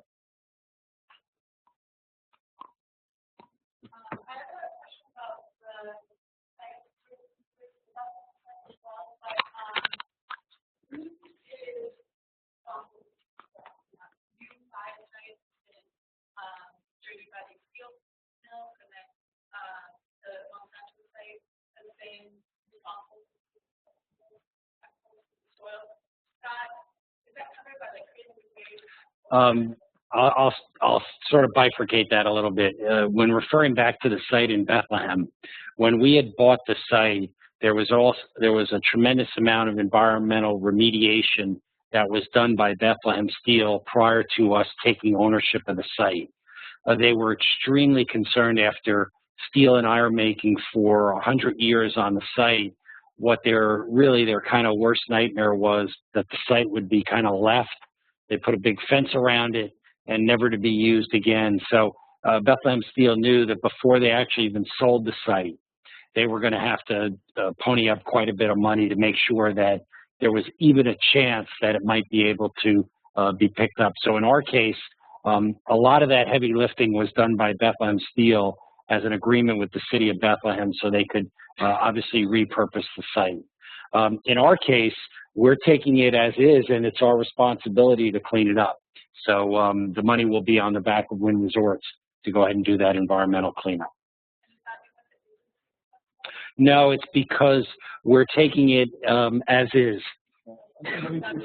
I'll sort of bifurcate that a little bit. When referring back to the site in Bethlehem, when we had bought the site, there was a tremendous amount of environmental remediation that was done by Bethlehem Steel prior to us taking ownership of the site. They were extremely concerned after steel and iron making for 100 years on the site. What their kind of worst nightmare was that the site would be kind of left. They put a big fence around it and never to be used again. So Bethlehem Steel knew that before they actually even sold the site, they were going to have to pony up quite a bit of money to make sure that there was even a chance that it might be able to be picked up. So in our case, a lot of that heavy lifting was done by Bethlehem Steel as an agreement with the city of Bethlehem so they could obviously repurpose the site. In our case, we're taking it as is, and it's our responsibility to clean it up. So the money will be on the back of Wynn Resorts to go ahead and do that environmental cleanup. No, it's because we're taking it as is.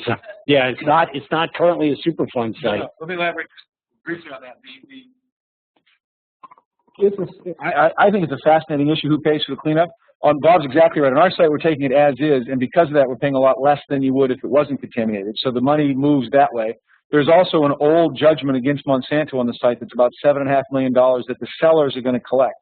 So, yeah, it's not currently a Superfund site. Let me elaborate briefly on that. I think it's a fascinating issue, who pays for the cleanup. Bob's exactly right. On our site, we're taking it as is, and because of that, we're paying a lot less than you would if it wasn't contaminated. So the money moves that way. There's also an old judgment against Monsanto on the site that's about $7.5 million that the sellers are going to collect.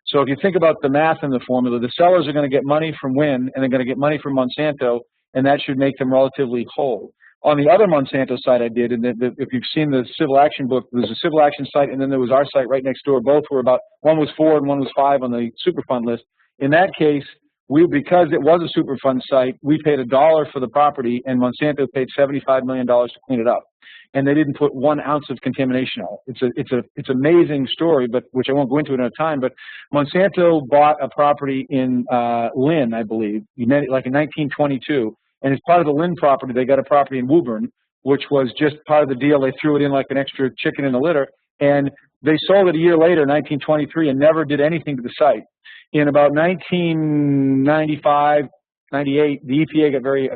So if you think about the math in the formula, the sellers are going to get money from WIN, and they're going to get money from Monsanto, and that should make them relatively whole. On the other Monsanto site I did, and if you've seen the civil action book, there's a civil action site, and then there was our site right next door. Both were about, one was 4 and one was 5 on the Superfund list. In that case, because it was a Superfund site, we paid $1 for the property, and Monsanto paid $75 million to clean it up. And they didn't put 1 ounce of contamination on it. It's an amazing story, but which I won't go into at another time. But Monsanto bought a property in Lynn, I believe, like in 1922. And as part of the Lynn property, they got a property in Woburn, which was just part of the deal. They threw it in like an extra chicken in the litter. And they sold it a year later, 1923, and never did anything to the site. In about 1995, 98, the EPA got very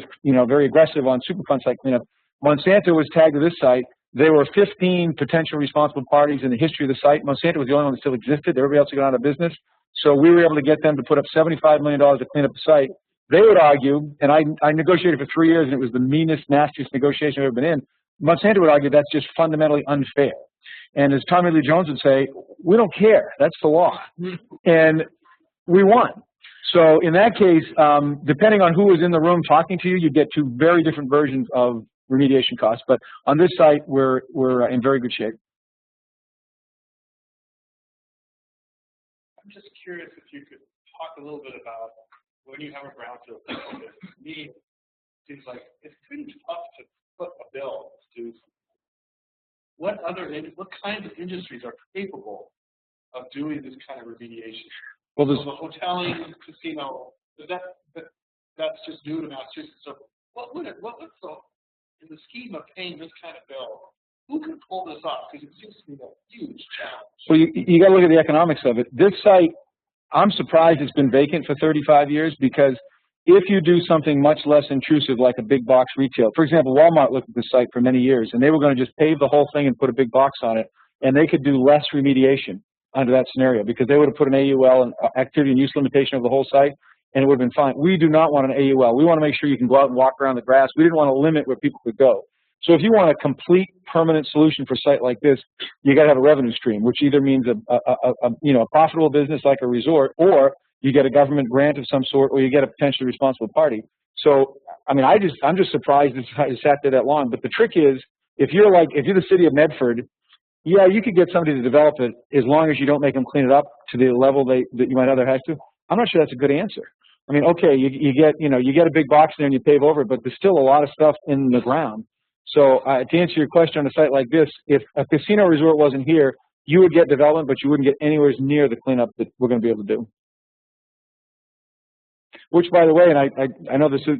aggressive on Superfund site cleanup. Monsanto was tagged to this site. There were 15 potential responsible parties in the history of the site. Monsanto was the only one that still existed. Everybody else had gone out of business. So we were able to get them to put up $75 million to clean up the site. They would argue, and I negotiated for 3 years, and it was the meanest, nastiest negotiation I've ever been in. Monsanto would argue that's just fundamentally unfair. And as Tommy Lee Jones would say, we don't care. That's the law. And we won. So in that case, depending on who was in the room talking to you, you get 2 very different versions of remediation costs. But on this site, we're in very good shape. I'm just curious if you could talk a little bit about when you have a brownfield facility. To me, it seems like it's pretty tough to put a bill to what kinds of industries are capable of doing this kind of remediation. Well, there's the hoteling, casino, that's just new to Massachusetts. So in the scheme of paying this kind of bill, who can pull this off? Because it seems to be a huge challenge. Well, you got to look at the economics of it. This site, I'm surprised it's been vacant for 35 years, because if you do something much less intrusive like a big box retail, for example, Walmart looked at this site for many years, and they were going to just pave the whole thing and put a big box on it, and they could do less remediation under that scenario, because they would have put an AUL, and activity and use limitation of the whole site, and it would have been fine. We do not want an AUL. We want to make sure you can go out and walk around the grass. We didn't want to limit where people could go. So if you want a complete permanent solution for a site like this, you got to have a revenue stream, which either means a profitable business like a resort, or you get a government grant of some sort, or you get a potentially responsible party. So, I mean, I'm just surprised it sat there that long. But the trick is, if you're the city of Medford, yeah, you could get somebody to develop it as long as you don't make them clean it up to the level that you might otherwise have to. I'm not sure that's a good answer. I mean, okay, you get a big box there and you pave over it, but there's still a lot of stuff in the ground. So to answer your question on a site like this, if a casino resort wasn't here, you would get development, but you wouldn't get anywhere near the cleanup that we're going to be able to do. Which, by the way, and I know this is,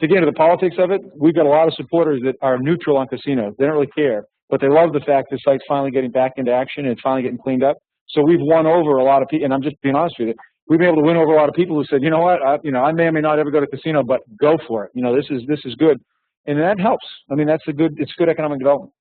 to get into the politics of it, we've got a lot of supporters that are neutral on casinos. They don't really care, but they love the fact the site's finally getting back into action and it's finally getting cleaned up. So we've won over a lot of people, and I'm just being honest with you. We've been able to win over a lot of people who said, you know what, I may or may not ever go to a casino, but go for it. This is good. And that helps. I mean, it's good economic development.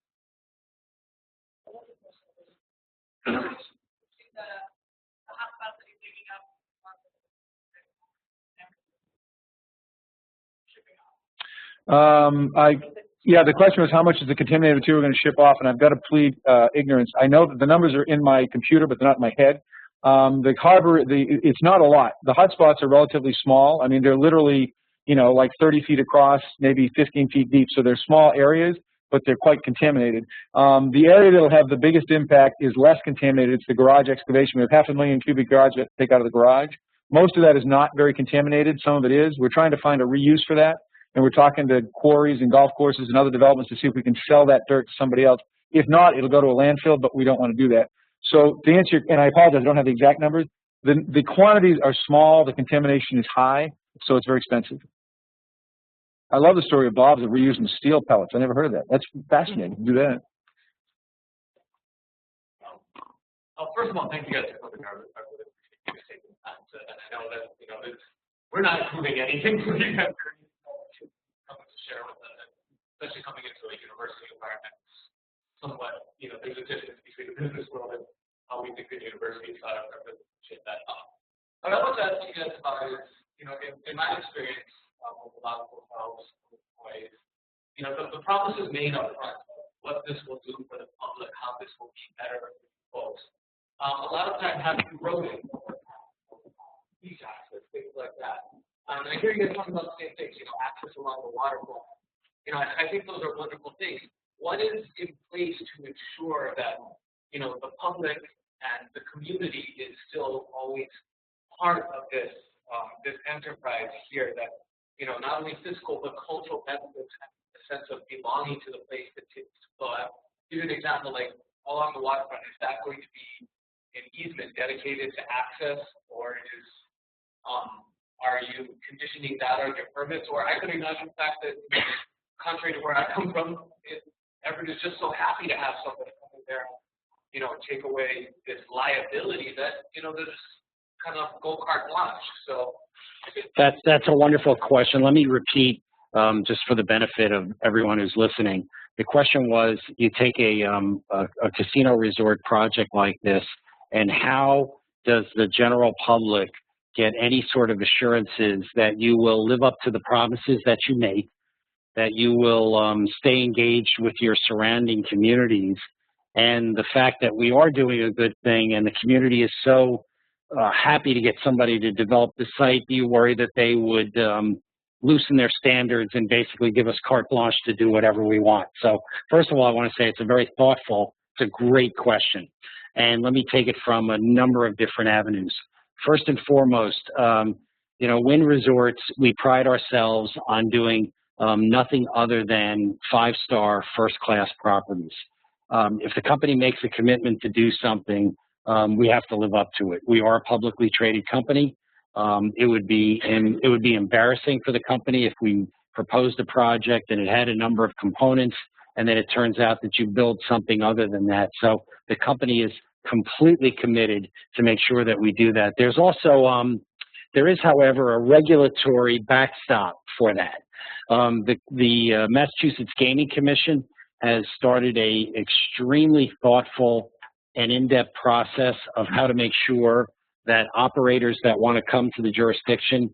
Yeah, the question was how much is the contaminated material going to ship off, and I've got to plead ignorance. I know that the numbers are in my computer, but they're not in my head. The harbor, it's not a lot. The hotspots are relatively small. I mean, they're literally, like 30 feet across, maybe 15 feet deep. So they're small areas, but they're quite contaminated. The area that will have the biggest impact is less contaminated. It's the garage excavation. We have 500,000 cubic yards to take out of the garage. Most of that is not very contaminated. Some of it is. We're trying to find a reuse for that. And we're talking to quarries and golf courses and other developments to see if we can sell that dirt to somebody else. If not, it'll go to a landfill, but we don't want to do that. So to answer, and I apologize, I don't have the exact numbers. The quantities are small, the contamination is high, so it's very expensive. I love the story of Bob's of reusing steel pellets. I never heard of that. That's fascinating. Do that. First of all, thank you guys for coming. I really appreciate you taking And I know that, we're not improving anything for you guys coming to share with us, especially coming into a university environment. Somewhat, there's a distance between the business world and how we think the university side of our business shit that up. What I want to ask you guys about is, in my experience with a lot of hotels, ways, the promises made up front, what this will do for the public, how this will be better for folks. A lot of times have eroded beach access, things like that. And I hear you guys talking about the same things, access along the waterfront. I think those are wonderful things. What is in place to ensure that, the public and the community is still always part of this enterprise here that, not only physical but cultural benefits and a sense of belonging to the place that takes to flow out. Give you an example, like along the waterfront, is that going to be an easement dedicated to access, or are you conditioning that on your permits? Or I could imagine the fact that, contrary to where I come from, Everett is just so happy to have somebody come in there, take away this liability that, there's kind of go carte blanche. So that's a wonderful question. Let me repeat, just for the benefit of everyone who's listening. The question was, you take a casino resort project like this, and how does the general public get any sort of assurances that you will live up to the promises that you make, that you will stay engaged with your surrounding communities, and the fact that we are doing a good thing and the community is so happy to get somebody to develop the site? Do you worry that they would loosen their standards and basically give us carte blanche to do whatever we want? So first of all, I want to say it's a very thoughtful, it's a great question. And let me take it from a number of different avenues. First and foremost, Wynn Resorts, we pride ourselves on doing nothing other than 5-star first-class properties. If the company makes a commitment to do something, we have to live up to it. We are a publicly traded company. It would be embarrassing for the company if we proposed a project and it had a number of components, and then it turns out that you build something other than that. So the company is completely committed to make sure that we do that. There's also, there is, however, a regulatory backstop for that. The Massachusetts Gaming Commission has started a extremely thoughtful and in-depth process of how to make sure that operators that want to come to the jurisdiction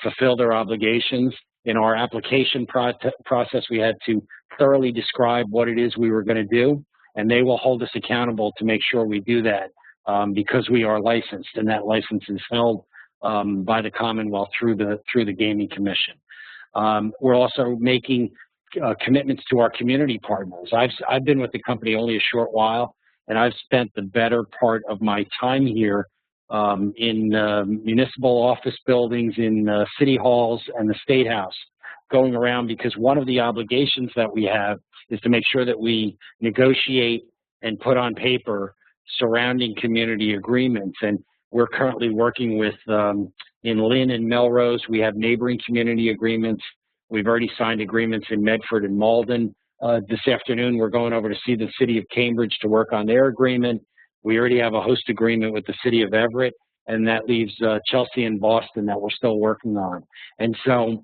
fulfill their obligations. In our application process, we had to thoroughly describe what it is we were going to do, and they will hold us accountable to make sure we do that because we are licensed, and that license is held by the Commonwealth through the Gaming Commission. We're also making commitments to our community partners. I've been with the company only a short while, and I've spent the better part of my time here in municipal office buildings, in city halls, and the State House, going around, because one of the obligations that we have is to make sure that we negotiate and put on paper surrounding community agreements. And we're currently working with, in Lynn and Melrose, we have neighboring community agreements. We've already signed agreements in Medford and Malden. This afternoon, we're going over to see the city of Cambridge to work on their agreement. We already have a host agreement with the city of Everett, and that leaves Chelsea and Boston that we're still working on. And so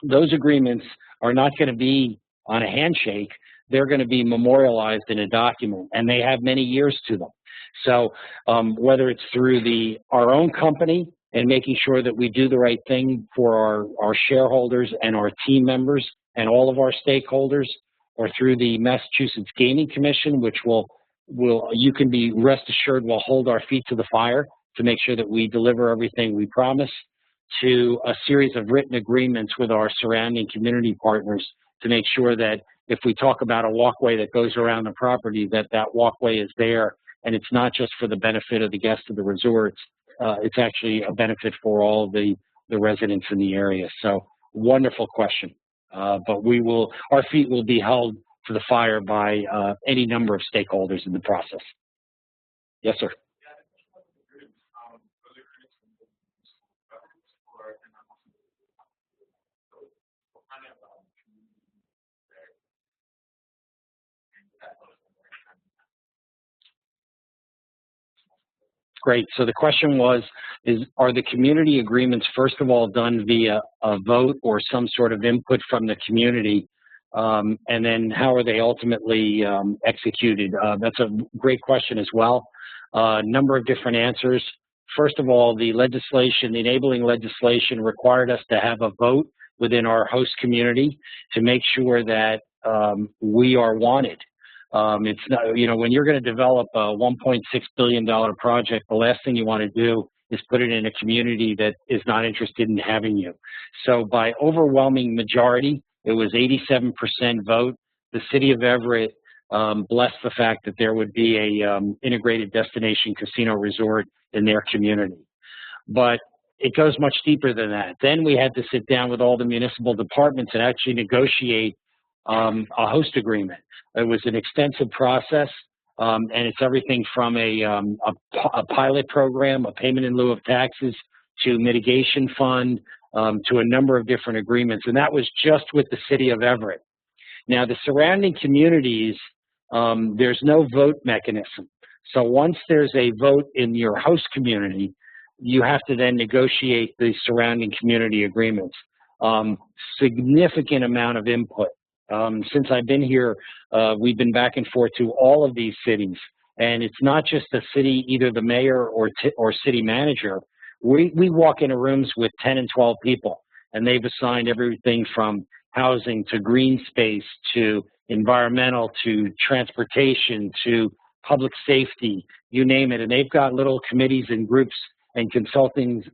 those agreements are not going to be on a handshake. They're going to be memorialized in a document, and they have many years to them. So whether it's through our own company and making sure that we do the right thing for our shareholders and our team members and all of our stakeholders, or through the Massachusetts Gaming Commission, which you can be rest assured will hold our feet to the fire to make sure that we deliver everything we promise, to a series of written agreements with our surrounding community partners to make sure that if we talk about a walkway that goes around the property, that walkway is there, and it's not just for the benefit of the guests of the resorts, it's actually a benefit for all of the residents in the area. So wonderful question. But our feet will be held to the fire by any number of stakeholders in the process. Yes, sir. Great. So the question was, are the community agreements, first of all, done via a vote or some sort of input from the community? And then how are they ultimately executed? That's a great question as well. Number of different answers. First of all, the legislation, the enabling legislation required us to have a vote within our host community to make sure that we are wanted. It's not, you know, when you're going to develop a $1.6 billion project, the last thing you want to do is put it in a community that is not interested in having you. So by overwhelming majority, it was 87% vote. The city of Everett blessed the fact that there would be a integrated destination casino resort in their community. But it goes much deeper than that. Then we had to sit down with all the municipal departments and actually negotiate a host agreement. It was an extensive process, and it's everything from a pilot program, a payment in lieu of taxes, to mitigation fund, to a number of different agreements, and that was just with the city of Everett. Now, the surrounding communities, there's no vote mechanism. So once there's a vote in your host community, you have to then negotiate the surrounding community agreements. Significant amount of input. Since I've been here, we've been back and forth to all of these cities, and it's not just the city, either the mayor or city manager. We walk into rooms with 10 and 12 people, and they've assigned everything from housing to green space to environmental to transportation to public safety, you name it. And they've got little committees and groups and consultants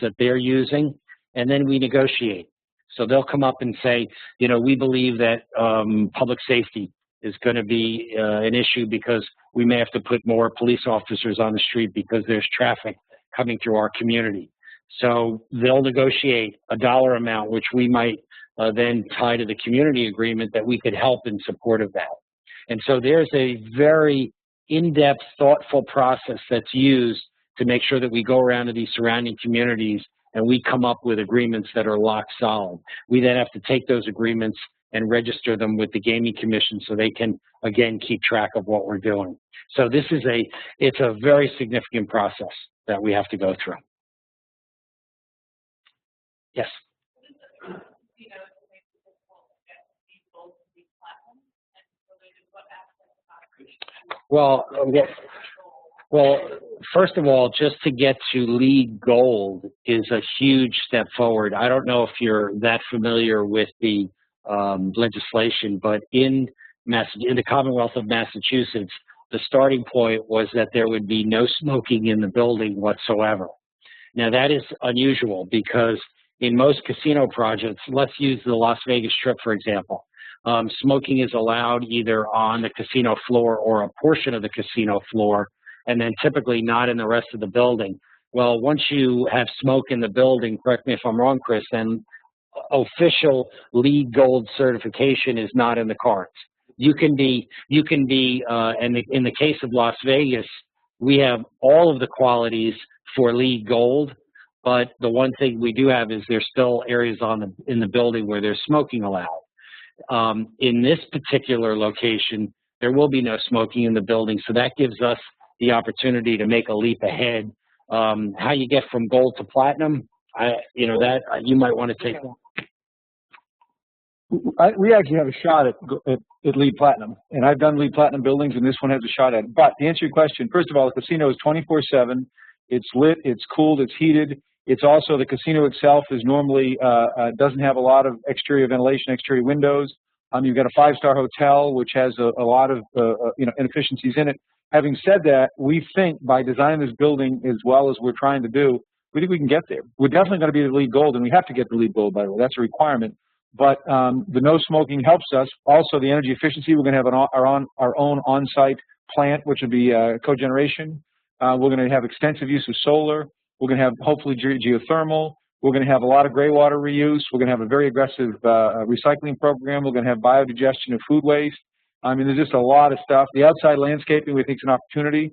that they're using, and then we negotiate. So they'll come up and say, you know, we believe that public safety is going to be an issue because we may have to put more police officers on the street because there's traffic coming through our community. So they'll negotiate a dollar amount, which we might then tie to the community agreement that we could help in support of that. And so there's a very in-depth, thoughtful process that's used to make sure that we go around to these surrounding communities and we come up with agreements that are lock solid. We then have to take those agreements and register them with the Gaming Commission so they can, again, keep track of what we're doing. So this is it's a very significant process that we have to go through. Yes? Well, first of all, just to get to LEED Gold is a huge step forward. I don't know if you're that familiar with the legislation, but in the Commonwealth of Massachusetts, the starting point was that there would be no smoking in the building whatsoever. Now, that is unusual because in most casino projects, let's use the Las Vegas Strip, for example, smoking is allowed either on the casino floor or a portion of the casino floor, and then typically not in the rest of the building. Well, once you have smoke in the building, correct me if I'm wrong, Chris, then official LEED Gold certification is not in the cards. You can be, and in the case of Las Vegas, we have all of the qualities for LEED Gold, but the one thing we do have is there's still areas in the building where there's smoking allowed. In this particular location, there will be no smoking in the building, so that gives us the opportunity to make a leap ahead. How you get from gold to platinum, that you might want to take. We actually have a shot at LEED Platinum, and I've done LEED Platinum buildings, and this one has a shot at it. But to answer your question, first of all, the casino is 24/7. It's lit, it's cooled, it's heated. It's also, the casino itself is normally, doesn't have a lot of exterior ventilation, exterior windows. You've got a 5-star hotel, which has a lot of, inefficiencies in it. Having said that, we think by designing this building as well as we're trying to do, we think we can get there. We're definitely going to be the LEED Gold, and we have to get the LEED Gold, by the way. That's a requirement. But the no smoking helps us. Also, the energy efficiency, we're going to have our own on-site plant, which would be cogeneration. We're going to have extensive use of solar. We're going to have, hopefully, geothermal. We're going to have a lot of gray water reuse. We're going to have a very aggressive recycling program. We're going to have biodigestion of food waste. I mean, there's just a lot of stuff. The outside landscaping, we think, is an opportunity.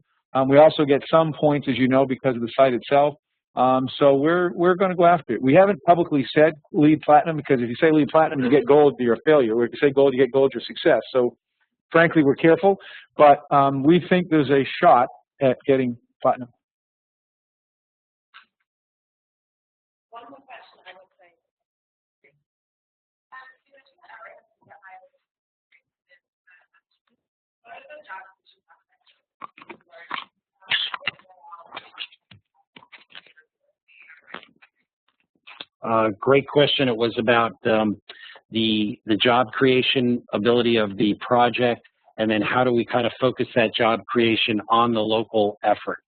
We also get some points, as you know, because of the site itself. So we're going to go after it. We haven't publicly said LEED Platinum, because if you say LEED Platinum, you get gold, you're a failure. Or if you say gold, you get gold, you're a success. So frankly, we're careful. But we think there's a shot at getting platinum. Great question. It was about the job creation ability of the project, and then how do we kind of focus that job creation on the local effort.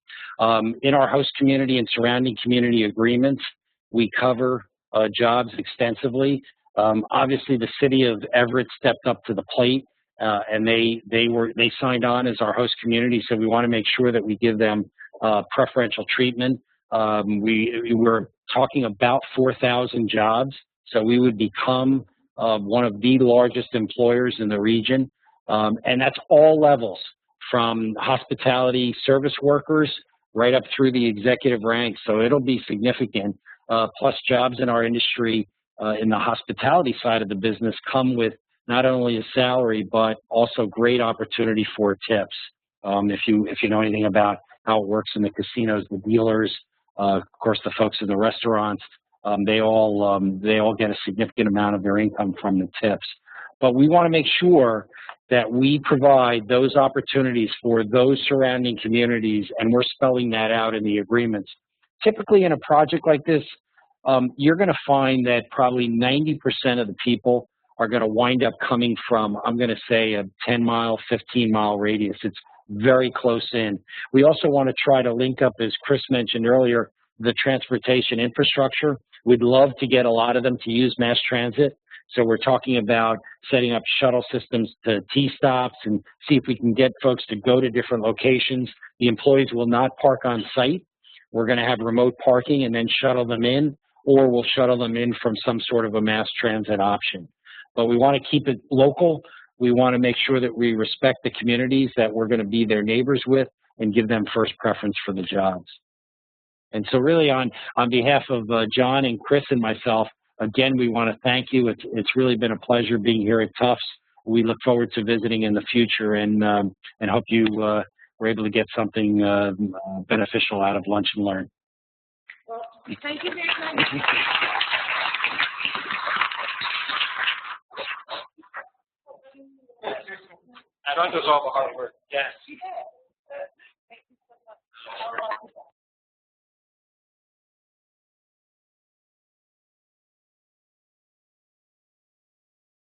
In our host community and surrounding community agreements, we cover jobs extensively. Obviously, the city of Everett stepped up to the plate, and they signed on as our host community. So we want to make sure that we give them preferential treatment. We're talking about 4,000 jobs, so we would become one of the largest employers in the region, and that's all levels, from hospitality service workers right up through the executive ranks. So it'll be significant. Plus, jobs in our industry, in the hospitality side of the business, come with not only a salary but also great opportunity for tips. If you know anything about how it works in the casinos, the dealers, of course, the folks in the restaurants, they all get a significant amount of their income from the tips. But we want to make sure that we provide those opportunities for those surrounding communities, and we're spelling that out in the agreements. Typically, in a project like this, you're going to find that probably 90% of the people are going to wind up coming from, I'm going to say, a 10-mile, 15-mile radius. It's very close in. We also want to try to link up, as Chris mentioned earlier, the transportation infrastructure. We'd love to get a lot of them to use mass transit. So we're talking about setting up shuttle systems to T-stops and see if we can get folks to go to different locations. The employees will not park on site. We're going to have remote parking and then shuttle them in, or we'll shuttle them in from some sort of a mass transit option. But we want to keep it local. We want to make sure that we respect the communities that we're going to be their neighbors with and give them first preference for the jobs. And so really on behalf of John and Chris and myself, again, we want to thank you. It's really been a pleasure being here at Tufts. We look forward to visiting in the future, and hope you were able to get something beneficial out of Lunch and Learn. Well, thank you very much. John does all the hard work. Yes. You did.